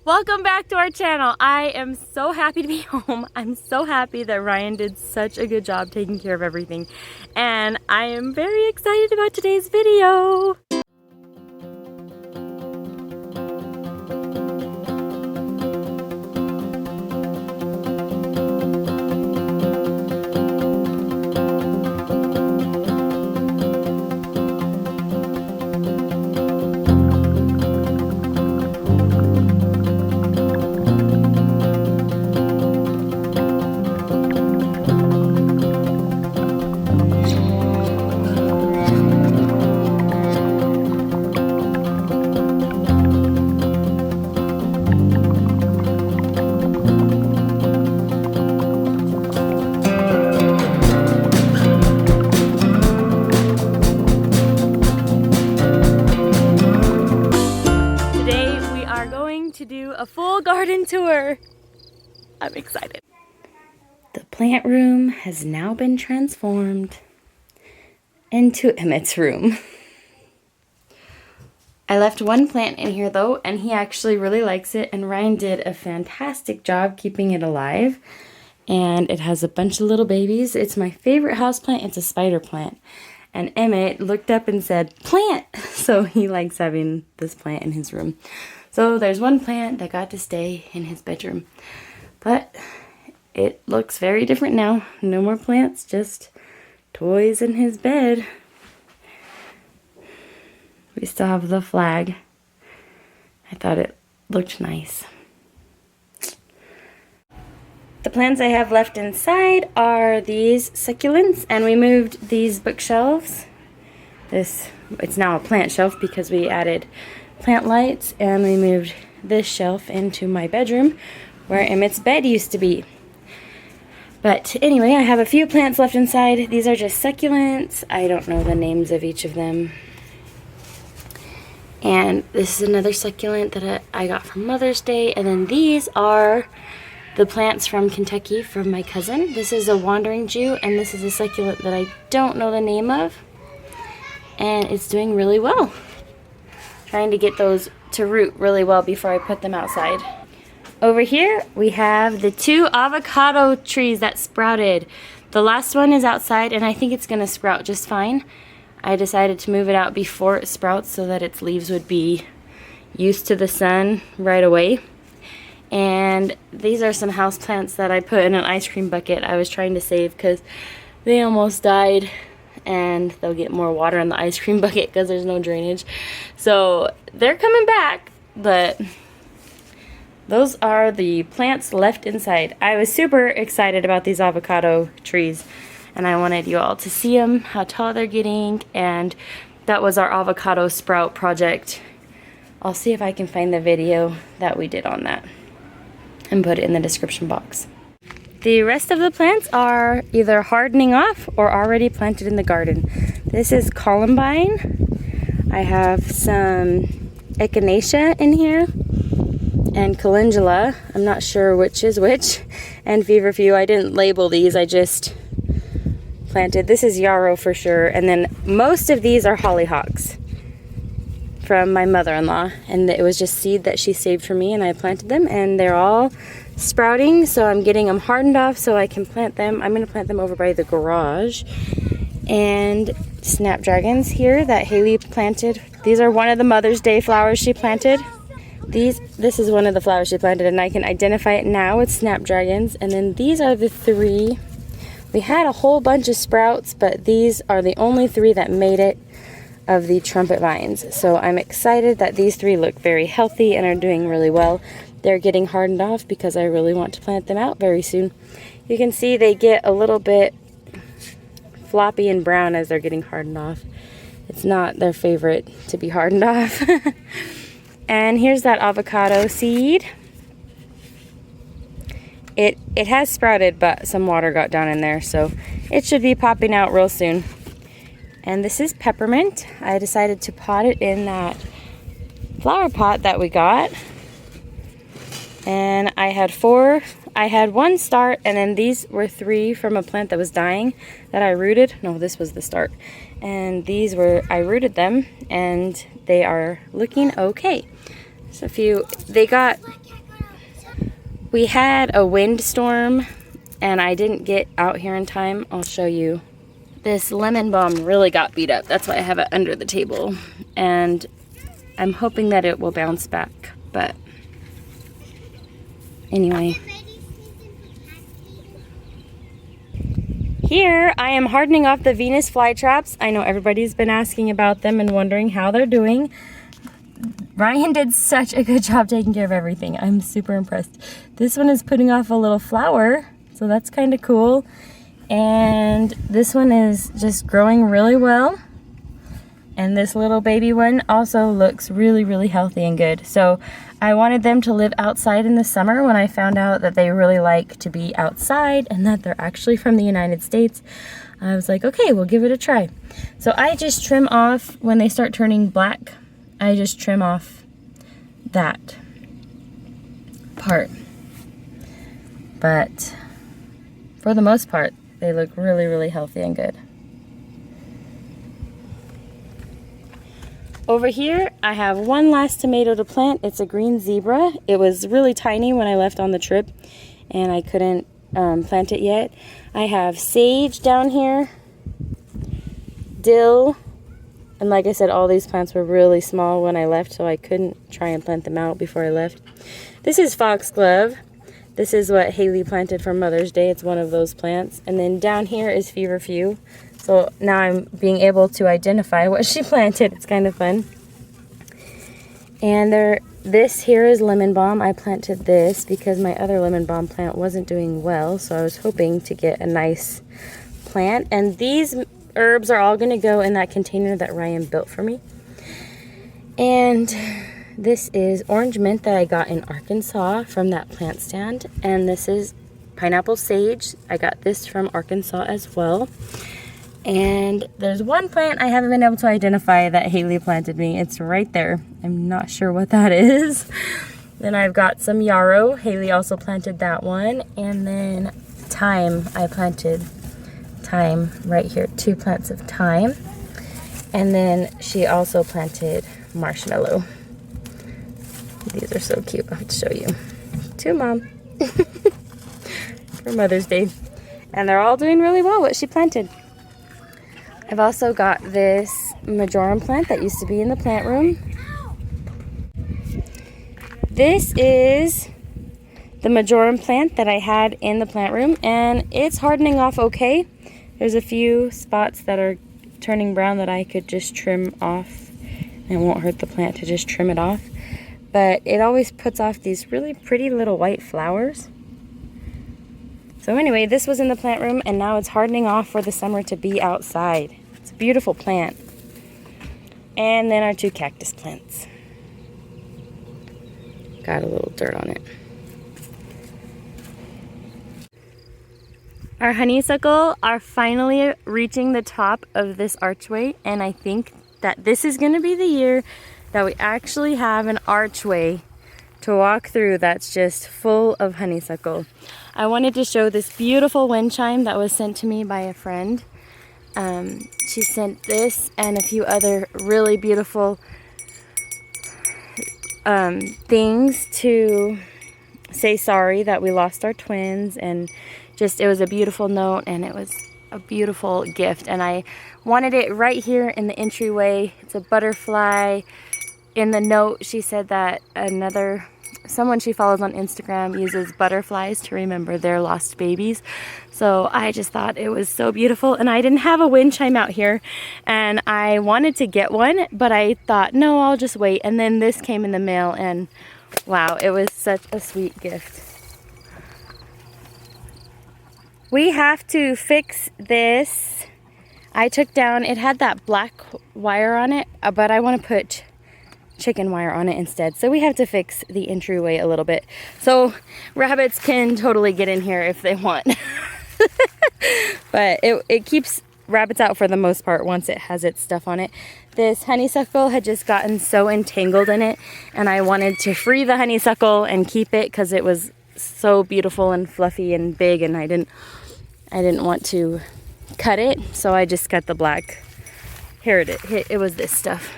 Welcome back to our channel. I am so happy to be home. I'm so happy that Ryan did such a good job taking care of everything. And I am very excited about today's video. To do a full garden tour. I'm excited. The plant room has now been transformed into Emmett's room. I left one plant in here though, and he actually really likes it, and Ryan did a fantastic job keeping it alive. And it has a bunch of little babies. It's my favorite houseplant. It's a spider plant. And Emmett looked up and said, "Plant!" So he likes having this plant in his room. So there's one plant that got to stay in his bedroom. But it looks very different now. No more plants, just toys in his bed. We still have the flag. I thought it looked nice. The plants I have left inside are these succulents, and we moved these bookshelves. It's now a plant shelf because we added plant lights, and we moved this shelf into my bedroom where Emmett's bed used to be. But anyway, I have a few plants left inside. These are just succulents. I don't know the names of each of them. And this is another succulent that I got from Mother's Day. And then these are the plants from Kentucky from my cousin. This is a wandering Jew, and this is a succulent that I don't know the name of. And it's doing really well. Trying to get those to root really well before I put them outside. Over here we have the 2 avocado trees that sprouted. The last one is outside, and I think it's gonna sprout just fine. I decided to move it out before it sprouts so that its leaves would be used to the sun right away. And these are some house plants that I put in an ice cream bucket I was trying to save because they almost died. And they'll get more water in the ice cream bucket because there's no drainage. So they're coming back, but those are the plants left inside. I was super excited about these avocado trees, and I wanted you all to see them, how tall they're getting, and that was our avocado sprout project. I'll see if I can find the video that we did on that and put it in the description box. The rest of the plants are either hardening off or already planted in the garden. This is columbine. I have some echinacea in here and calendula. I'm not sure which is which. And feverfew. I didn't label these. I just planted. This is yarrow for sure. And then most of these are hollyhocks from my mother-in-law. And it was just seed that she saved for me, and I planted them, and they're all sprouting, so I'm getting them hardened off so I can plant them. I'm going to plant them over by the garage. And snapdragons here that Haley planted. These are one of the Mother's Day flowers she planted. This is one of the flowers she planted, and I can identify it now with snapdragons. And then these are the 3. We had a whole bunch of sprouts, but these are the only 3 that made it of the trumpet vines. So I'm excited that these 3 look very healthy and are doing really well. They're getting hardened off because I really want to plant them out very soon. You can see they get a little bit floppy and brown as they're getting hardened off. It's not their favorite to be hardened off. And here's that avocado seed. It has sprouted, but some water got down in there, so it should be popping out real soon. And this is peppermint. I decided to pot it in that flower pot that we got. And I had 4 I had one start, and then these were 3 from a plant that was dying that I rooted. No, this was the start. And these were, I rooted them, and they are looking okay. So they got We had a windstorm and I didn't get out here in time. I'll show you. This lemon balm really got beat up. That's why I have it under the table. And I'm hoping that it will bounce back. But anyway. Here I am hardening off the Venus flytraps. I know everybody's been asking about them and wondering how they're doing. Ryan did such a good job taking care of everything. I'm super impressed. This one is putting off a little flower, so that's kind of cool. And this one is just growing really well. And this little baby one also looks really, really healthy and good. So I wanted them to live outside in the summer when I found out that they really like to be outside and that they're actually from the United States. I was like, okay, we'll give it a try. So I just trim off, when they start turning black, I just trim off that part. But for the most part, they look really, really healthy and good. Over here, I have one last tomato to plant. It's a green zebra. It was really tiny when I left on the trip, and I couldn't plant it yet. I have sage down here, dill, and like I said, all these plants were really small when I left, so I couldn't try and plant them out before I left. This is foxglove. This is what Haley planted for Mother's Day. It's one of those plants. And then down here is feverfew. So now I'm being able to identify what she planted. It's kind of fun. And this here is lemon balm. I planted this because my other lemon balm plant wasn't doing well. So I was hoping to get a nice plant. And these herbs are all going to go in that container that Ryan built for me. And this is orange mint that I got in Arkansas from that plant stand. And this is pineapple sage. I got this from Arkansas as well. And there's one plant I haven't been able to identify that Haley planted me. It's right there. I'm not sure what that is. Then I've got some yarrow. Haley also planted that one. And then thyme. I planted thyme right here. 2 plants of thyme. And then she also planted marshmallow. These are so cute. I'll have to show you. To Mom. For Mother's Day. And they're all doing really well, what she planted. I've also got this marjoram plant that used to be in the plant room. This is the marjoram plant that I had in the plant room, and it's hardening off okay. There's a few spots that are turning brown that I could just trim off. It won't hurt the plant to just trim it off. But it always puts off these really pretty little white flowers. So anyway, this was in the plant room, and now it's hardening off for the summer to be outside. It's a beautiful plant. And then our 2 cactus plants. Got a little dirt on it. Our honeysuckle are finally reaching the top of this archway, and I think that this is going to be the year that we actually have an archway to walk through that's just full of honeysuckle. I wanted to show this beautiful wind chime that was sent to me by a friend. She sent this and a few other really beautiful things to say sorry that we lost our twins, and just it was a beautiful note and it was a beautiful gift, and I wanted it right here in the entryway. It's a butterfly. In the note she said that someone she follows on Instagram uses butterflies to remember their lost babies. So I just thought it was so beautiful, and I didn't have a wind chime out here, and I wanted to get one, but I thought, no, I'll just wait. And then this came in the mail, and wow, it was such a sweet gift. We have to fix this. I took down, it had that black wire on it, but I want to put chicken wire on it instead. So we have to fix the entryway a little bit. So rabbits can totally get in here if they want. But it keeps rabbits out for the most part once it has its stuff on it. This honeysuckle had just gotten so entangled in it, and I wanted to free the honeysuckle and keep it because it was so beautiful and fluffy and big, and I didn't want to cut it, so I just cut the black. Here it was this stuff.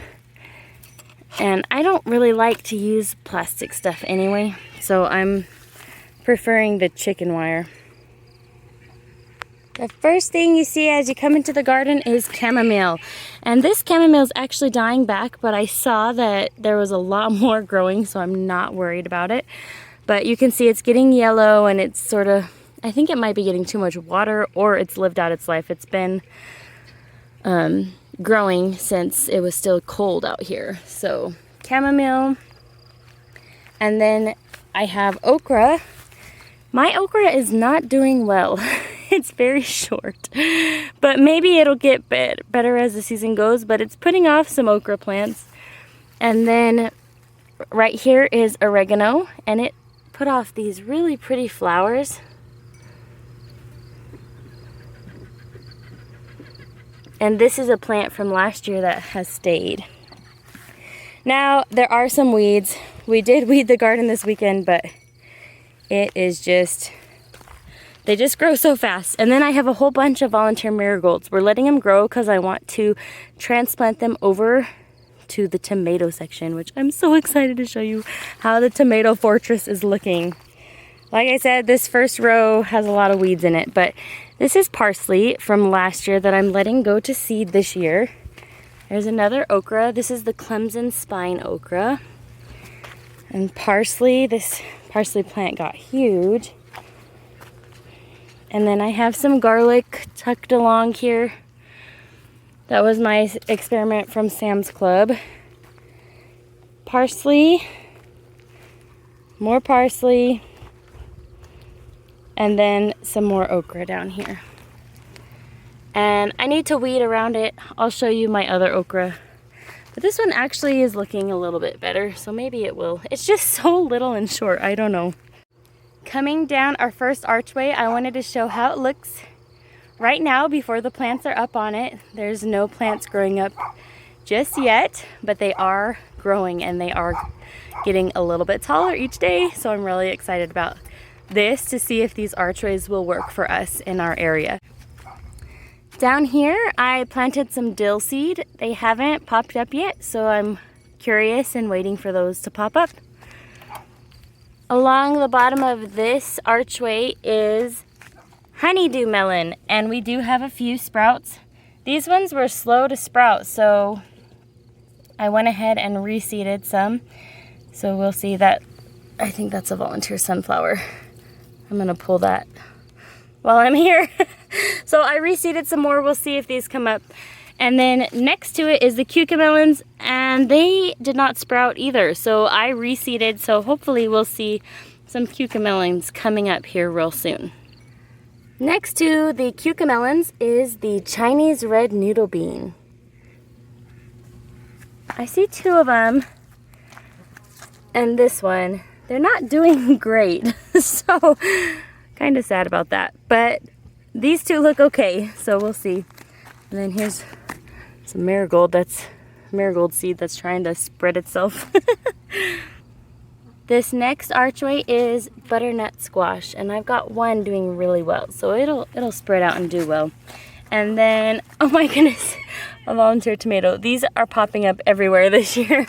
And I don't really like to use plastic stuff anyway, so I'm preferring the chicken wire. The first thing you see as you come into the garden is chamomile. And this chamomile is actually dying back, but I saw that there was a lot more growing, so I'm not worried about it. But you can see it's getting yellow and it's sort of, I think it might be getting too much water or it's lived out its life. It's been growing since it was still cold out here. So chamomile. And then I have okra. My okra is not doing well. It's very short, but maybe it'll get better as the season goes, but it's putting off some okra plants. And then right here is oregano, and it put off these really pretty flowers. And this is a plant from last year that has stayed. Now, there are some weeds. We did weed the garden this weekend, but it is just, they just grow so fast. And then I have a whole bunch of volunteer marigolds. We're letting them grow because I want to transplant them over to the tomato section, which I'm so excited to show you how the tomato fortress is looking. Like I said, this first row has a lot of weeds in it, but this is parsley from last year that I'm letting go to seed this year. There's another okra. This is the Clemson spine okra. And parsley, this parsley plant got huge. And then I have some garlic tucked along here. That was my experiment from Sam's Club. Parsley, more parsley, and then some more okra down here. And I need to weed around it. I'll show you my other okra. But this one actually is looking a little bit better, so maybe it will. It's just so little and short, I don't know. Coming down our first archway, I wanted to show how it looks right now before the plants are up on it. There's no plants growing up just yet, but they are growing and they are getting a little bit taller each day. So I'm really excited about this to see if these archways will work for us in our area. Down here, I planted some dill seed. They haven't popped up yet, so I'm curious and waiting for those to pop up. Along the bottom of this archway is honeydew melon, and we do have a few sprouts. These ones were slow to sprout, so I went ahead and reseeded some. So we'll see that. I think that's a volunteer sunflower. I'm gonna pull that while I'm here. So I reseeded some more. We'll see if these come up. And then next to it is the cucamelons, and they did not sprout either. So I reseeded, so hopefully we'll see some cucamelons coming up here real soon. Next to the cucamelons is the Chinese red noodle bean. I see two of them, and this one. They're not doing great, so kind of sad about that. But these two look okay, so we'll see. And then here's some marigold seed that's trying to spread itself. This next archway is butternut squash, and I've got one doing really well, so it'll spread out and do well. And then, oh my goodness, a volunteer tomato. These are popping up everywhere this year.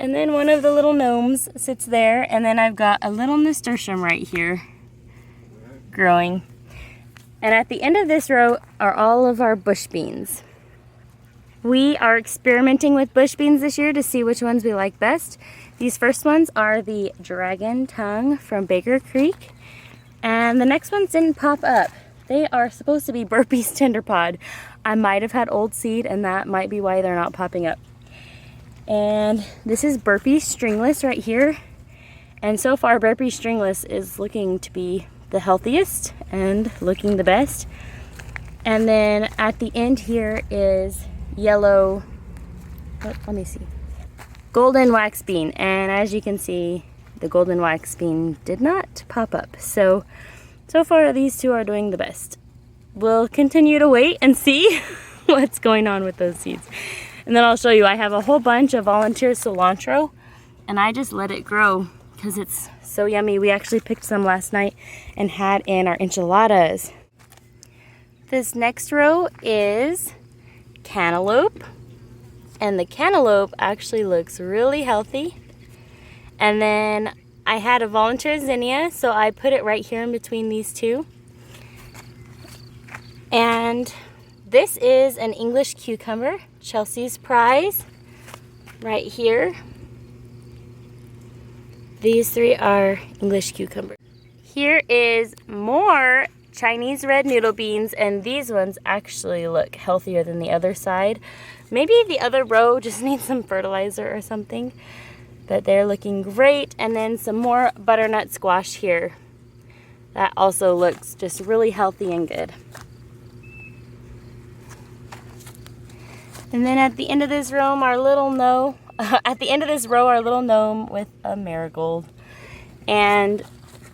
And then one of the little gnomes sits there, and then I've got a little nasturtium right here growing. And at the end of this row are all of our bush beans. We are experimenting with bush beans this year to see which ones we like best. These first ones are the Dragon Tongue from Baker Creek. And the next ones didn't pop up. They are supposed to be Burpee's Tender Pod. I might have had old seed, and that might be why they're not popping up. And this is Burpee Stringless right here. And so far, Burpee Stringless is looking to be the healthiest and looking the best. And then at the end here is yellow, let me see, golden wax bean. And as you can see, the golden wax bean did not pop up. So far these two are doing the best. We'll continue to wait and see what's going on with those seeds. And then I'll show you, I have a whole bunch of volunteer cilantro, and I just let it grow because it's so yummy. We actually picked some last night and had in our enchiladas. This next row is cantaloupe, and the cantaloupe actually looks really healthy. And then I had a volunteer zinnia, so I put it right here in between these two. And this is an English cucumber, Chelsea's prize, right here. These three are English cucumber. Here is more Chinese red noodle beans, and these ones actually look healthier than the other side. Maybe the other row just needs some fertilizer or something, but they're looking great. And then some more butternut squash here. That also looks just really healthy and good. And then at the end of this row, our little gnome with a marigold. And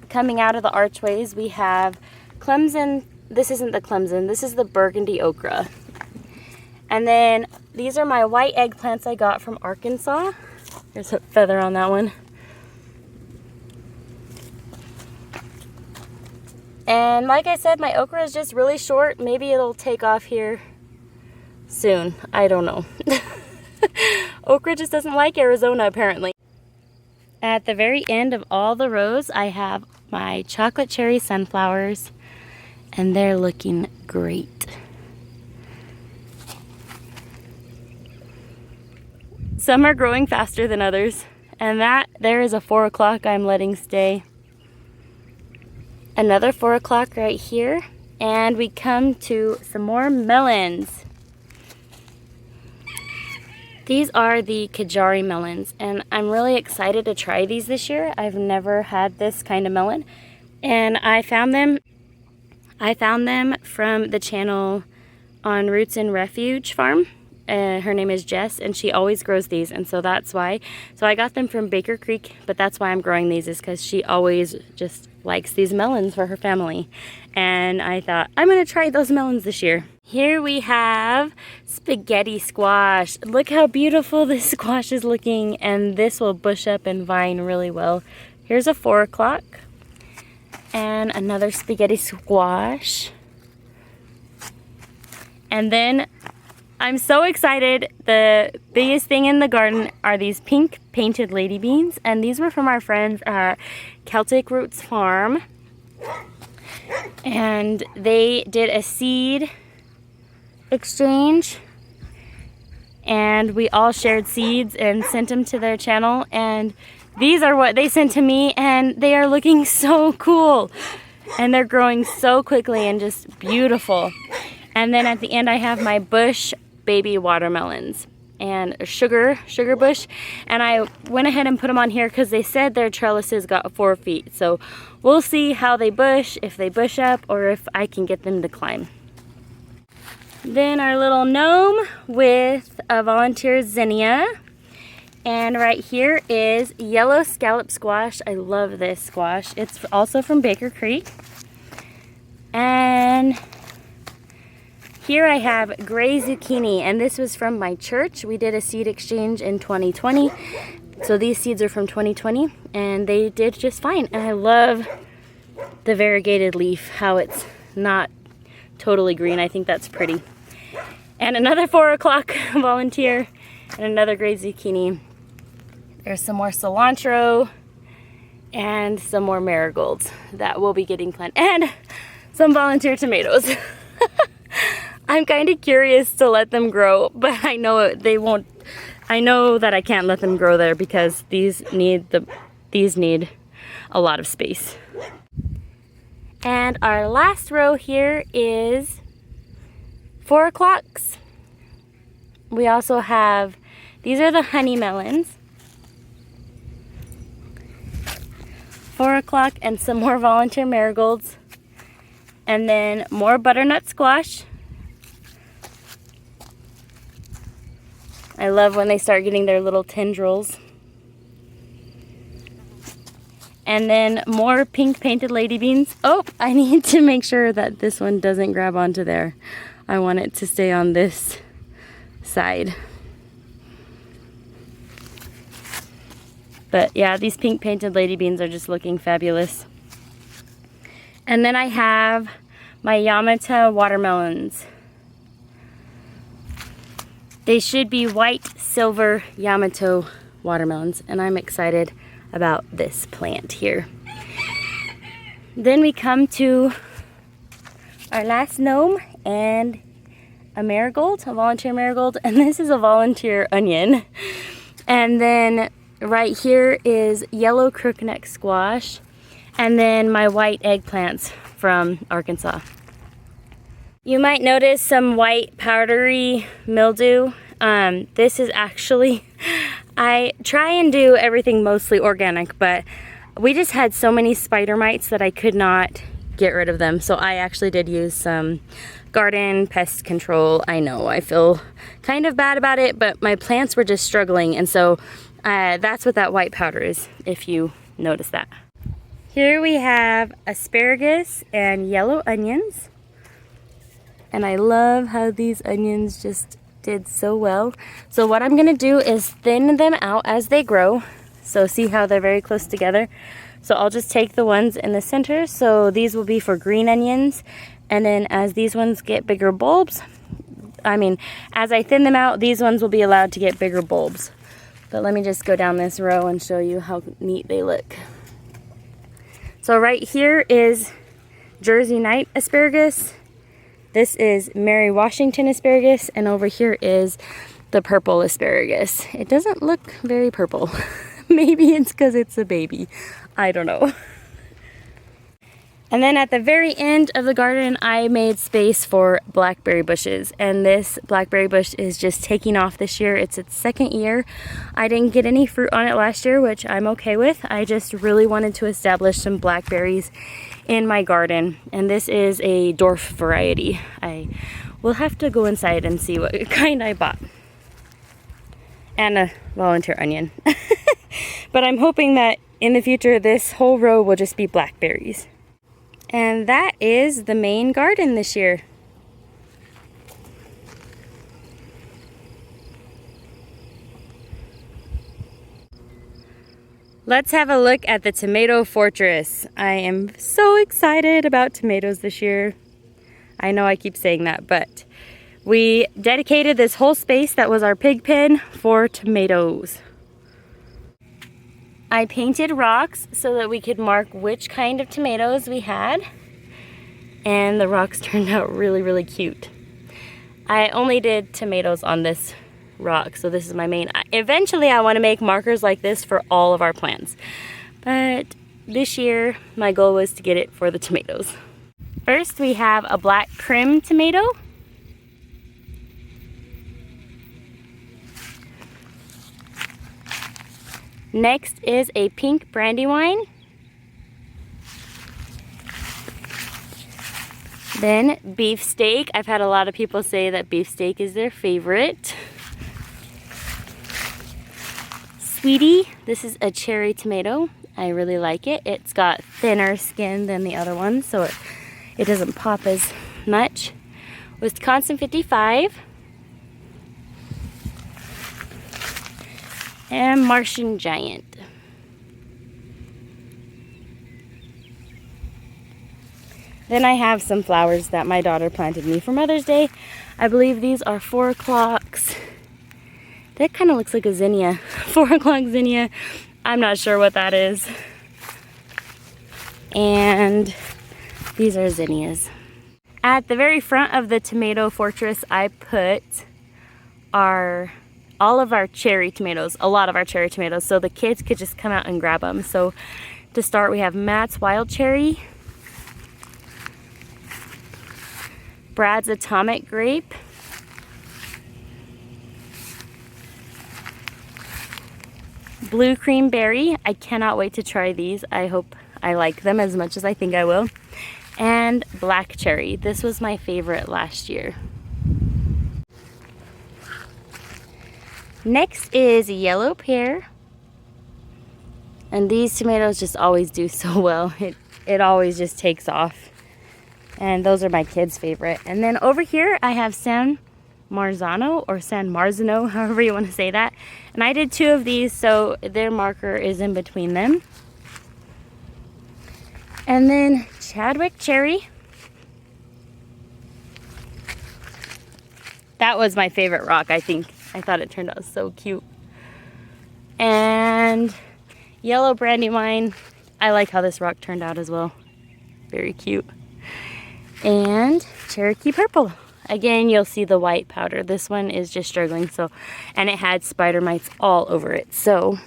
coming out of the archways, we have Clemson. This isn't the Clemson, this is the burgundy okra. And then these are my white eggplants I got from Arkansas. There's a feather on that one. And like I said, my okra is just really short. Maybe it'll take off here soon. I don't know. Okra just doesn't like Arizona, apparently. At the very end of all the rows, I have my chocolate cherry sunflowers, and they're looking great. Some are growing faster than others, and that there is a 4 o'clock I'm letting stay. Another 4 o'clock right here, and we come to some more melons. These are the Kajari melons, and I'm really excited to try these this year. I've never had this kind of melon, and I found them from the channel on Roots and Refuge Farm. Her name is Jess, and she always grows these, and so that's why. So I got them from Baker Creek, but that's why I'm growing these, is because she always just likes these melons for her family. And I thought, I'm going to try those melons this year. Here we have spaghetti squash. Look how beautiful this squash is looking, and this will bush up and vine really well. Here's a 4 o'clock and another spaghetti squash. And then I'm so excited. The biggest thing in the garden are these pink painted lady beans, and these were from our friends at Celtic Roots Farm. And they did a seed exchange, and we all shared seeds and sent them to their channel, and these are what they sent to me, and they are looking so cool, and they're growing so quickly and just beautiful. And then at the end I have my bush baby watermelons and a sugar bush, and I went ahead and put them on here because they said their trellises got 4 feet, so we'll see how they bush, if they bush up, or if I can get them to climb. Then our little gnome with a volunteer zinnia. And right here is yellow scallop squash. I love this squash. It's also from Baker Creek. And here I have gray zucchini, and this was from my church. We did a seed exchange in 2020. So these seeds are from 2020, and they did just fine. And I love the variegated leaf, how it's not totally green. I think that's pretty. And another 4 o'clock volunteer and another gray zucchini. There's some more cilantro and some more marigolds that we'll be getting planted, and some volunteer tomatoes. I'm kind of curious to let them grow, but I know they won't. I know that I can't let them grow there because these need a lot of space. And our last row here is 4 o'clocks. We also have, these are the honey melons. 4 o'clock and some more volunteer marigolds. And then more butternut squash. I love when they start getting their little tendrils. And then more pink painted lady beans. Oh, I need to make sure that this one doesn't grab onto there. I want it to stay on this side. But yeah, these pink painted lady beans are just looking fabulous. And then I have my Yamata watermelons. They should be white, silver Yamato watermelons, and I'm excited. about this plant here. Then we come to our last gnome and a marigold, a volunteer marigold, and this is a volunteer onion. And then right here is yellow crookneck squash, and then my white eggplants from Arkansas. You might notice some white powdery mildew. This is actually, I try and do everything mostly organic, but we just had so many spider mites that I could not get rid of them. So I actually did use some garden pest control. I know I feel kind of bad about it, but my plants were just struggling, and so that's what that white powder is, if you notice that. Here we have asparagus and yellow onions, and I love how these onions just did so well. So what I'm gonna do is thin them out as they grow. So see how they're very close together? So I'll just take the ones in the center. So these will be for green onions. And then as these ones get bigger bulbs, as I thin them out, these ones will be allowed to get bigger bulbs. But let me just go down this row and show you how neat they look. So right here is Jersey Night asparagus. This is Mary Washington asparagus. And over here is the purple asparagus. It doesn't look very purple. Maybe it's because it's a baby. I don't know. And then at the very end of the garden, I made space for blackberry bushes. And this blackberry bush is just taking off this year. It's its second year. I didn't get any fruit on it last year, which I'm okay with. I just really wanted to establish some blackberries in my garden. And this is a dwarf variety. I will have to go inside and see what kind I bought. And a volunteer onion. But I'm hoping that in the future, this whole row will just be blackberries. And that is the main garden this year. Let's have a look at the tomato fortress. I am so excited about tomatoes this year. I know I keep saying that, but we dedicated this whole space that was our pig pen for tomatoes. I painted rocks so that we could mark which kind of tomatoes we had. And the rocks turned out really, really cute. I only did tomatoes on this rock, so this is my main. Eventually I want to make markers like this for all of our plants. But this year my goal was to get it for the tomatoes. First we have a black prim tomato. Next is a pink brandywine. Then beefsteak. I've had a lot of people say that beefsteak is their favorite. Sweetie. This is a cherry tomato. I really like it. It's got thinner skin than the other ones, so it doesn't pop as much. Wisconsin 55. And Martian Giant. Then I have some flowers that my daughter planted me for Mother's Day. I believe these are 4 o'clocks. That kind of looks like a zinnia. 4 o'clock zinnia. I'm not sure what that is. And these are zinnias. At the very front of the tomato fortress, I put all of our cherry tomatoes, a lot of our cherry tomatoes, so the kids could just come out and grab them. So to start, we have Matt's Wild Cherry, Brad's Atomic Grape, Blue Cream Berry. I cannot wait to try these. I hope I like them as much as I think I will. And Black Cherry. This was my favorite last year. Next is Yellow Pear. And these tomatoes just always do so well. It always just takes off. And those are my kids' favorite. And then over here I have San Marzano or San Marzano, however you want to say that. And I did 2 of these, so their marker is in between them. And then Chadwick Cherry. That was my favorite rock, I think. I thought it turned out so cute. And yellow brandywine. I like how this rock turned out as well. Very cute. And Cherokee purple. Again, you'll see the white powder. This one is just struggling, so, and it had spider mites all over it. So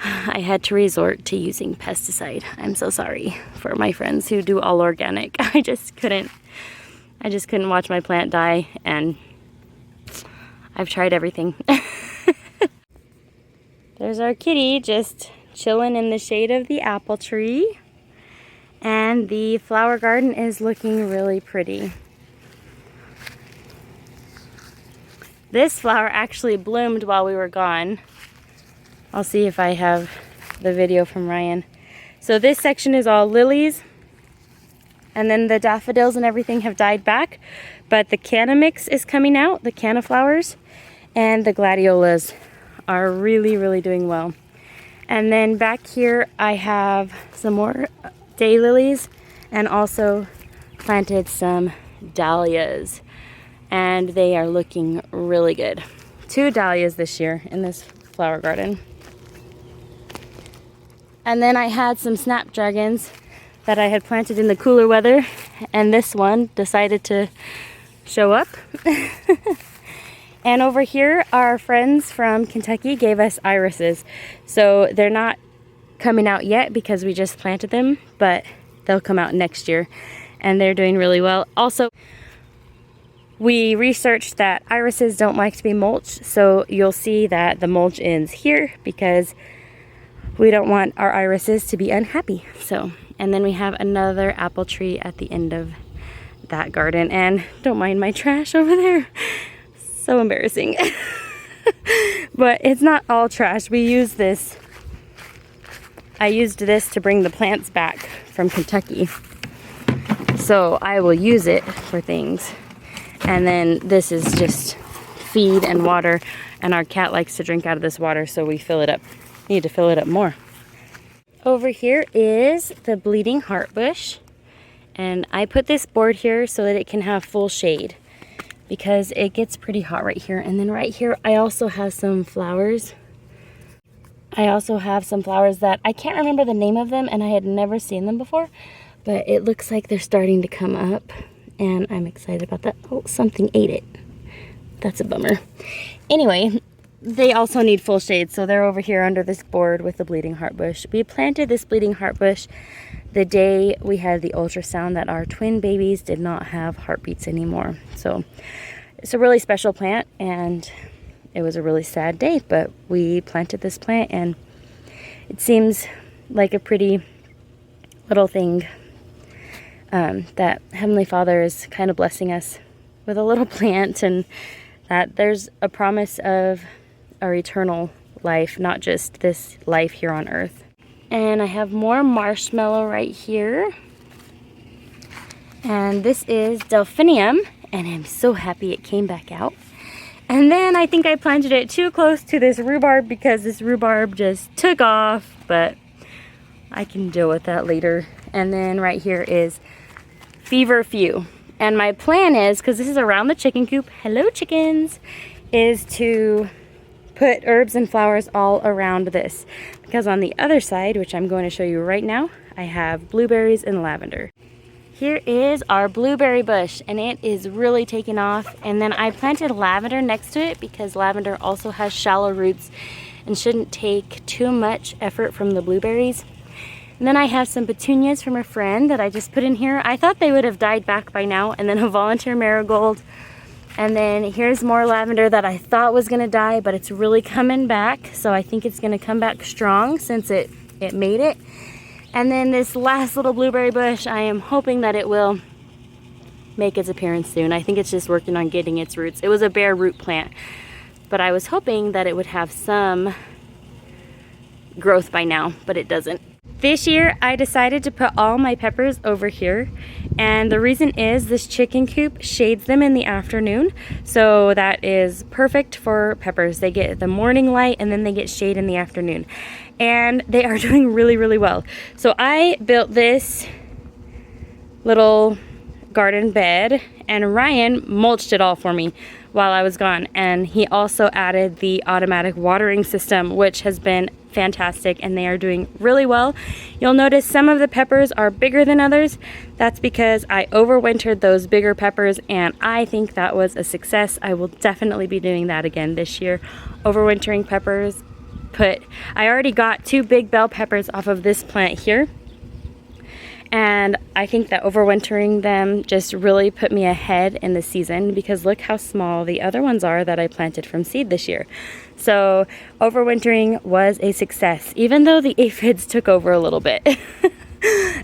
I had to resort to using pesticide. I'm so sorry for my friends who do all organic. I just couldn't watch my plant die, and I've tried everything. There's our kitty just chilling in the shade of the apple tree. And the flower garden is looking really pretty. This flower actually bloomed while we were gone. I'll see if I have the video from Ryan. So this section is all lilies, and then the daffodils and everything have died back, but the canna mix is coming out, the canna flowers, and the gladiolas are really, really doing well. And then back here I have some more daylilies and also planted some dahlias, and they are looking really good. 2 dahlias this year in this flower garden. And then I had some snapdragons that I had planted in the cooler weather, and this one decided to show up. And over here, our friends from Kentucky gave us irises. So they're not coming out yet because we just planted them, but they'll come out next year, and they're doing really well. Also, we researched that irises don't like to be mulched, so you'll see that the mulch ends here because we don't want our irises to be unhappy. So, and then we have another apple tree at the end of that garden, and don't mind my trash over there. So embarrassing. But it's not all trash. We use this. I used this to bring the plants back from Kentucky, so I will use it for things. And then this is just feed and water, and our cat likes to drink out of this water, so we fill it up. Need to fill it up more. Over here is the bleeding heart bush, and I put this board here so that it can have full shade because it gets pretty hot right here. And then right here I also have some flowers. I also have some flowers that I can't remember the name of them, and I had never seen them before, but it looks like they're starting to come up, and I'm excited about that. Oh, something ate it. That's a bummer. Anyway, they also need full shade, so they're over here under this board with the bleeding heart bush. We planted this bleeding heart bush the day we had the ultrasound that our twin babies did not have heartbeats anymore. So it's a really special plant, and it was a really sad day, but we planted this plant, and it seems like a pretty little thing that Heavenly Father is kind of blessing us with a little plant, and that there's a promise of our eternal life, not just this life here on earth. And I have more marshmallow right here. And this is delphinium, and I'm so happy it came back out. And then I think I planted it too close to this rhubarb because this rhubarb just took off, but I can deal with that later. And then right here is feverfew. And my plan is, because this is around the chicken coop, hello chickens, is to put herbs and flowers all around this. Because on the other side, which I'm going to show you right now, I have blueberries and lavender. Here is our blueberry bush, and it is really taking off. And then I planted lavender next to it because lavender also has shallow roots and shouldn't take too much effort from the blueberries. And then I have some petunias from a friend that I just put in here. I thought they would have died back by now. And then a volunteer marigold. And then here's more lavender that I thought was gonna die, but it's really coming back. So I think it's gonna come back strong since it made it. And then this last little blueberry bush, I am hoping that it will make its appearance soon. I think it's just working on getting its roots. It was a bare root plant, but I was hoping that it would have some growth by now, but it doesn't. This year, I decided to put all my peppers over here, and the reason is this chicken coop shades them in the afternoon, so that is perfect for peppers. They get the morning light, and then they get shade in the afternoon, and they are doing really, really well. So I built this little garden bed, and Ryan mulched it all for me while I was gone, and he also added the automatic watering system, which has been fantastic and they are doing really well. You'll notice some of the peppers are bigger than others. That's because I overwintered those bigger peppers and I think that was a success. I will definitely be doing that again this year. Overwintering peppers. I already got 2 big bell peppers off of this plant here. And I think that overwintering them just really put me ahead in the season because look how small the other ones are that I planted from seed this year. So overwintering was a success, even though the aphids took over a little bit.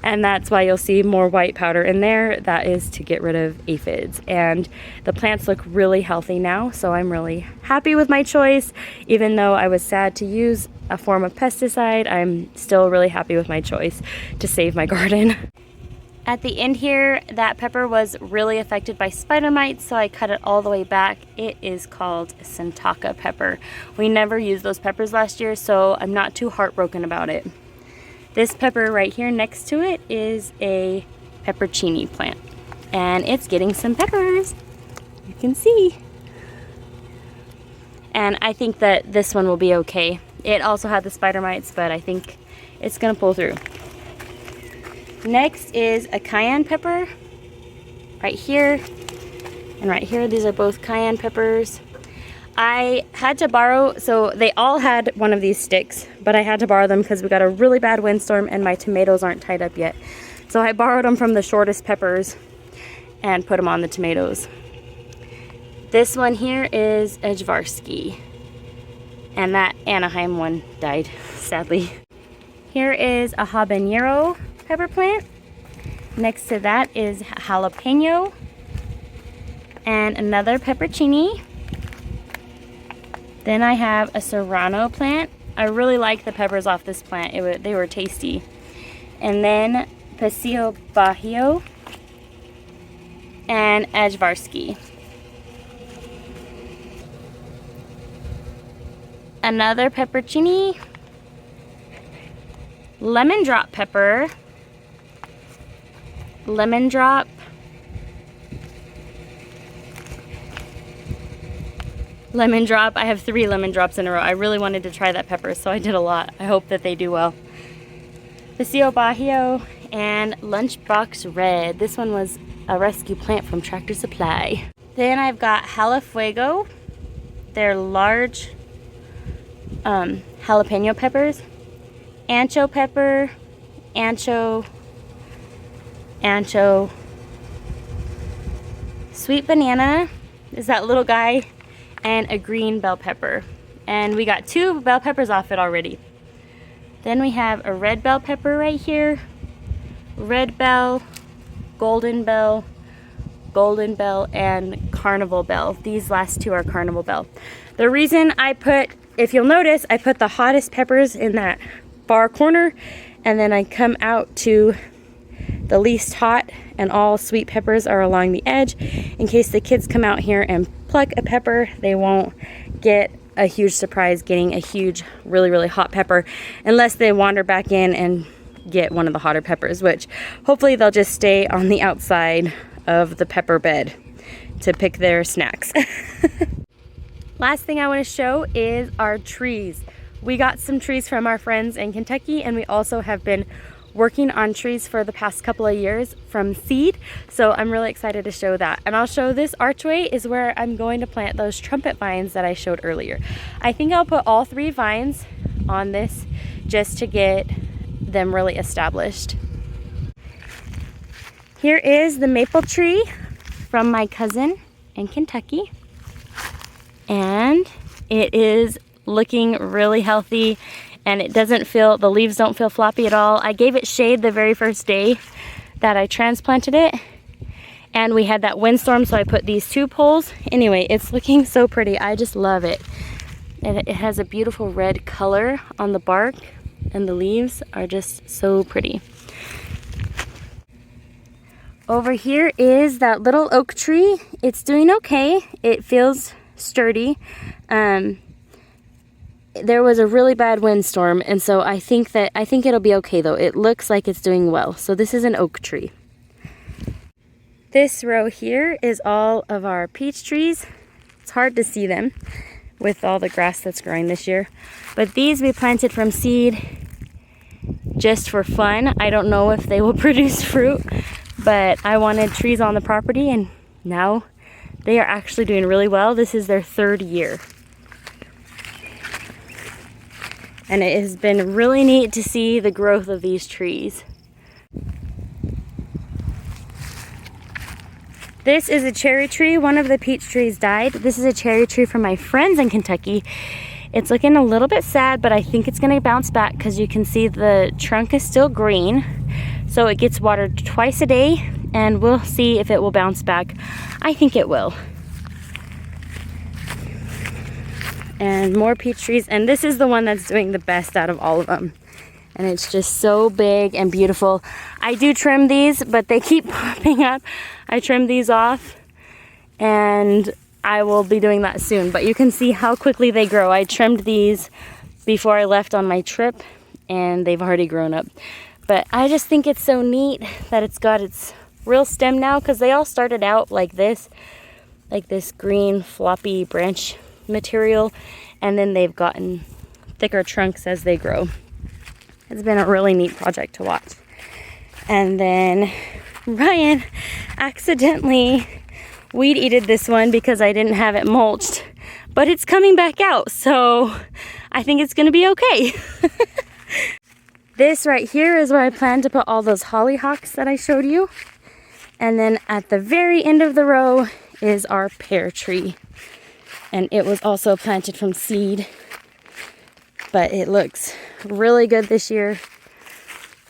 And that's why you'll see more white powder in there. That is to get rid of aphids. And the plants look really healthy now, so I'm really happy with my choice. Even though I was sad to use a form of pesticide, I'm still really happy with my choice to save my garden. At the end here, that pepper was really affected by spider mites, so I cut it all the way back. It is called Santaka pepper. We never used those peppers last year, so I'm not too heartbroken about it. This pepper right here next to it is a peppercini plant, and it's getting some peppers. You can see. And I think that this one will be okay. It also had the spider mites, but I think it's gonna pull through. Next is a cayenne pepper, right here and right here. These are both cayenne peppers. I had to borrow, so they all had one of these sticks, but I had to borrow them because we got a really bad windstorm and my tomatoes aren't tied up yet. So I borrowed them from the shortest peppers and put them on the tomatoes. This one here is a Jvarsky, and that Anaheim one died, sadly. Here is a habanero pepper plant. Next to that is jalapeno and another peppercini. Then I have a serrano plant. I really like the peppers off this plant. They were tasty. And then paseo bajo and Ajvarsky. Another peppercini, lemon drop pepper, lemon drop, lemon drop. I have 3 lemon drops in a row. I really wanted to try that pepper, so I did a lot. I hope that they do well. Paseo bajo and lunchbox red. This one was a rescue plant from Tractor Supply. Then I've got jalafuego. They're large jalapeno peppers, ancho pepper, ancho, sweet banana is that little guy, and a green bell pepper. And we got 2 bell peppers off it already. Then we have a red bell pepper right here, red bell, golden bell, and carnival bell. These last 2 are carnival bell. The reason if you'll notice, I put the hottest peppers in that far corner, and then I come out to the least hot, and all sweet peppers are along the edge. In case the kids come out here and pluck a pepper, they won't get a huge surprise getting a huge, really, really hot pepper, unless they wander back in and get one of the hotter peppers, which hopefully they'll just stay on the outside of the pepper bed to pick their snacks. Last thing I want to show is our trees. We got some trees from our friends in Kentucky, and we also have been working on trees for the past couple of years from seed, so I'm really excited to show that. And I'll show this archway is where I'm going to plant those trumpet vines that I showed earlier. I think I'll put all 3 vines on this just to get them really established. Here is the maple tree from my cousin in Kentucky, and it is looking really healthy, and the leaves don't feel floppy at all. I gave it shade the very first day that I transplanted it, and we had that windstorm, so I put these 2 poles. Anyway, it's looking so pretty. I just love it. And it has a beautiful red color on the bark, and the leaves are just so pretty. Over here is that little oak tree. It's doing okay. It feels sturdy. There was a really bad windstorm, and so I think it'll be okay though. It looks like it's doing well. So this is an oak tree. This row here is all of our peach trees. It's hard to see them, with all the grass that's growing this year. But these we planted from seed just for fun. I don't know if they will produce fruit, but I wanted trees on the property, and now they are actually doing really well. This is their 3rd year. And it has been really neat to see the growth of these trees. This is a cherry tree. One of the peach trees died. This is a cherry tree from my friends in Kentucky. It's looking a little bit sad, but I think it's gonna bounce back because you can see the trunk is still green. So it gets watered twice a day, and we'll see if it will bounce back. I think it will. And more peach trees, and this is the one that's doing the best out of all of them. And it's just so big and beautiful. I do trim these, but they keep popping up. I trim these off, and I will be doing that soon. But you can see how quickly they grow. I trimmed these before I left on my trip, and they've already grown up. But I just think it's so neat that it's got its real stem now, because they all started out like this green floppy branch material, and then they've gotten thicker trunks as they grow. It's been a really neat project to watch. And then Ryan accidentally weed-eated this one because I didn't have it mulched, but it's coming back out, so I think it's gonna be okay. This right here is where I plan to put all those hollyhocks that I showed you. And then at the very end of the row is our pear tree. And it was also planted from seed, but it looks really good this year.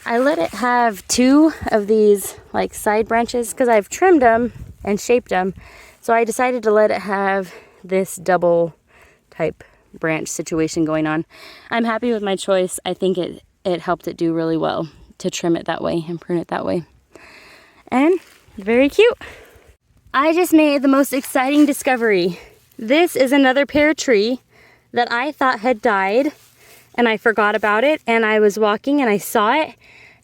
I let it have 2 of these like side branches because I've trimmed them and shaped them. So I decided to let it have this double type branch situation going on. I'm happy with my choice. I think it helped it do really well to trim it that way and prune it that way. And very cute. I just made the most exciting discovery. This is another pear tree that I thought had died, and I forgot about it, and I was walking and I saw it,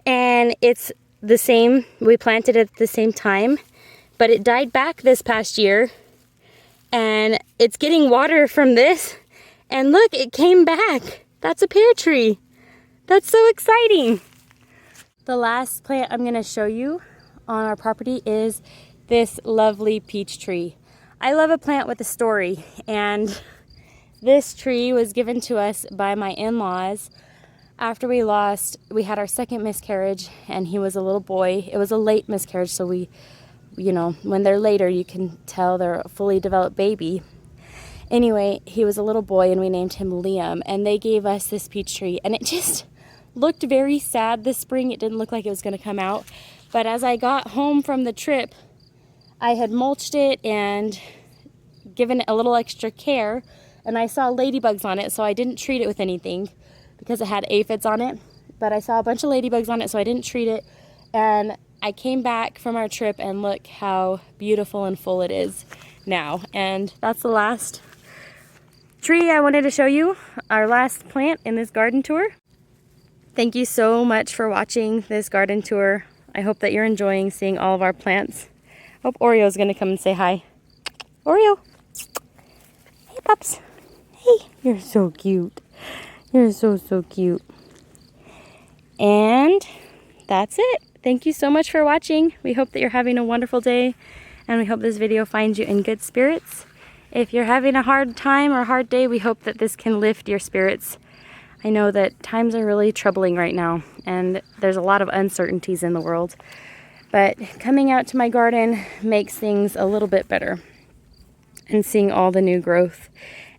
and it's the same. We planted it at the same time, but it died back this past year, and it's getting water from this, and look, it came back. That's a pear tree. That's so exciting. The last plant I'm gonna show you on our property is this lovely peach tree. I love a plant with a story, and this tree was given to us by my in-laws after we had our 2nd miscarriage, and he was a little boy. It was a late miscarriage, so we, you know, when they're later, you can tell they're a fully developed baby. Anyway, he was a little boy, and we named him Liam, and they gave us this peach tree, and it just looked very sad this spring. It didn't look like it was going to come out, but as I got home from the trip, I had mulched it and given it a little extra care, and I saw ladybugs on it, so I didn't treat it with anything because it had aphids on it, but I saw a bunch of ladybugs on it, so I didn't treat it. And I came back from our trip, and look how beautiful and full it is now. And that's the last tree I wanted to show you, our last plant in this garden tour. Thank you so much for watching this garden tour. I hope that you're enjoying seeing all of our plants. I hope Oreo's gonna come and say hi. Oreo! Hey, pups. Hey, you're so cute. You're so cute. And that's it. Thank you so much for watching. We hope that you're having a wonderful day, and we hope this video finds you in good spirits. If you're having a hard time or a hard day, we hope that this can lift your spirits. I know that times are really troubling right now, and there's a lot of uncertainties in the world. But coming out to my garden makes things a little bit better, and seeing all the new growth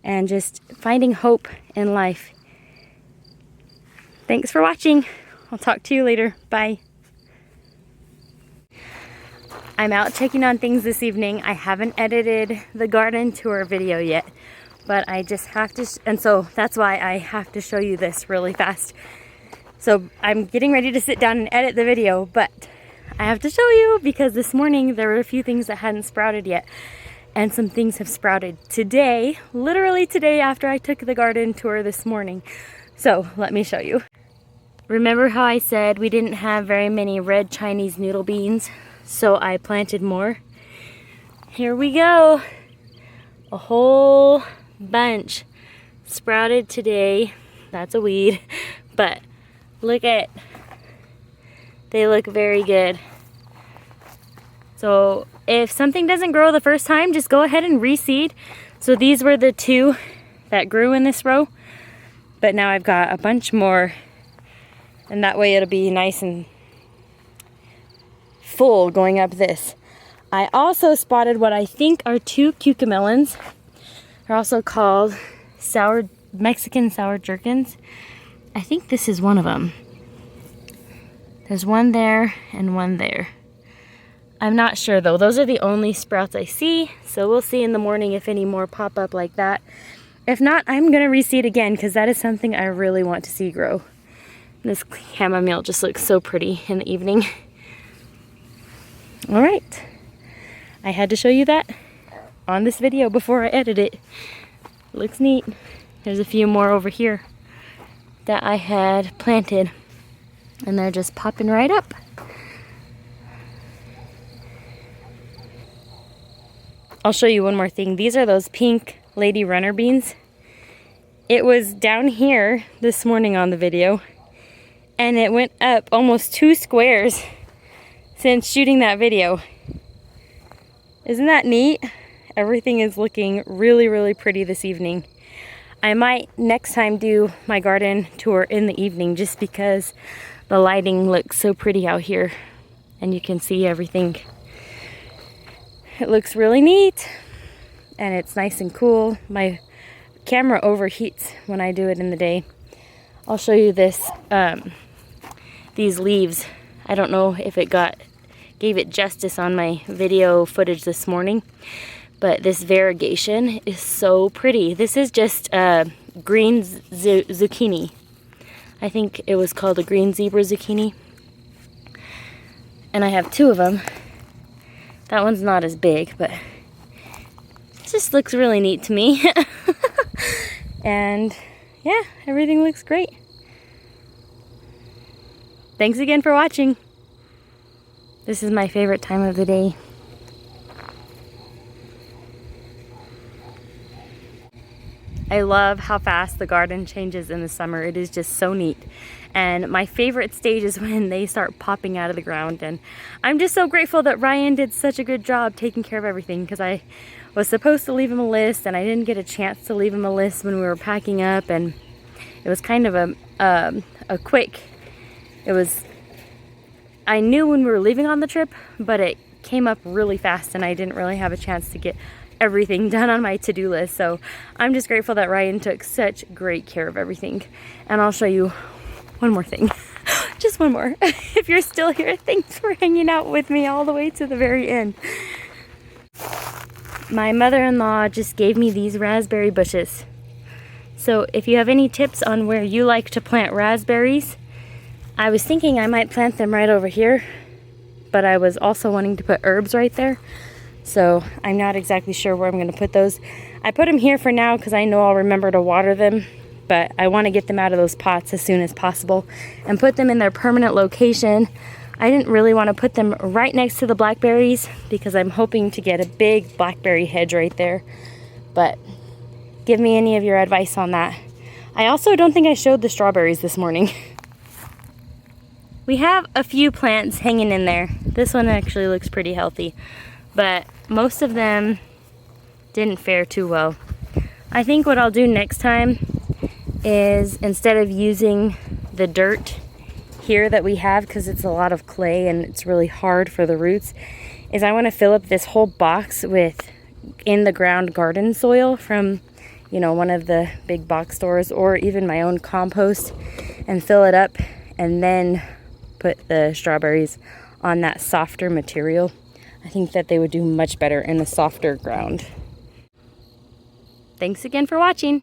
and just finding hope in life. Thanks for watching. I'll talk to you later. Bye. I'm out checking on things this evening. I haven't edited the garden tour video yet, but I just have to, and so that's why I have to show you this really fast. So I'm getting ready to sit down and edit the video, but I have to show you because this morning there were a few things that hadn't sprouted yet, and some things have sprouted today, literally today after I took the garden tour this morning. So let me show you. Remember how I said we didn't have very many red Chinese noodle beans, so I planted more? Here we go. A whole bunch sprouted today. That's a weed, but look at, they look very good. So if something doesn't grow the first time, just go ahead and reseed. So these were the 2 that grew in this row, but now I've got a bunch more, and that way it'll be nice and full going up this. I also spotted what I think are 2 cucamelons. They're also called Mexican sour gherkins. I think this is one of them. There's one there and one there. I'm not sure though. Those are the only sprouts I see, so we'll see in the morning if any more pop up like that. If not, I'm gonna reseed again because that is something I really want to see grow. This chamomile just looks so pretty in the evening. All right, I had to show you that on this video before I edit it. Looks neat. There's a few more over here that I had planted, and they're just popping right up. I'll show you one more thing. These are those pink lady runner beans. It was down here this morning on the video, and it went up almost 2 squares since shooting that video. Isn't that neat? Everything is looking really, really pretty this evening. I might next time do my garden tour in the evening just because the lighting looks so pretty out here and you can see everything. It looks really neat and it's nice and cool. My camera overheats when I do it in the day. I'll show you this, these leaves. I don't know if it gave it justice on my video footage this morning, but this variegation is so pretty. This is just green zucchini. I think it was called a green zebra zucchini. And I have 2 of them. That one's not as big, but it just looks really neat to me. And yeah, everything looks great. Thanks again for watching. This is my favorite time of the day. I love how fast the garden changes in the summer. It is just so neat. And my favorite stage is when they start popping out of the ground. And I'm just so grateful that Ryan did such a good job taking care of everything, because I was supposed to leave him a list and I didn't get a chance to leave him a list when we were packing up. And it was kind of a quick, I knew when we were leaving on the trip, but it came up really fast and I didn't really have a chance to get everything done on my to-do list. So I'm just grateful that Ryan took such great care of everything. And I'll show you one more thing. Just one more. If you're still here, thanks for hanging out with me all the way to the very end. My mother-in-law just gave me these raspberry bushes. So if you have any tips on where you like to plant raspberries, I was thinking I might plant them right over here, but I was also wanting to put herbs right there. So I'm not exactly sure where I'm going to put those. I put them here for now because I know I'll remember to water them, but I want to get them out of those pots as soon as possible and put them in their permanent location. I didn't really want to put them right next to the blackberries because I'm hoping to get a big blackberry hedge right there. But give me any of your advice on that. I also don't think I showed the strawberries this morning. We have a few plants hanging in there. This one actually looks pretty healthy, but most of them didn't fare too well. I think what I'll do next time is, instead of using the dirt here that we have, because it's a lot of clay and it's really hard for the roots, is I want to fill up this whole box with in the ground garden soil from, you know, one of the big box stores, or even my own compost, and fill it up and then put the strawberries on that softer material. I think that they would do much better in the softer ground. Thanks again for watching.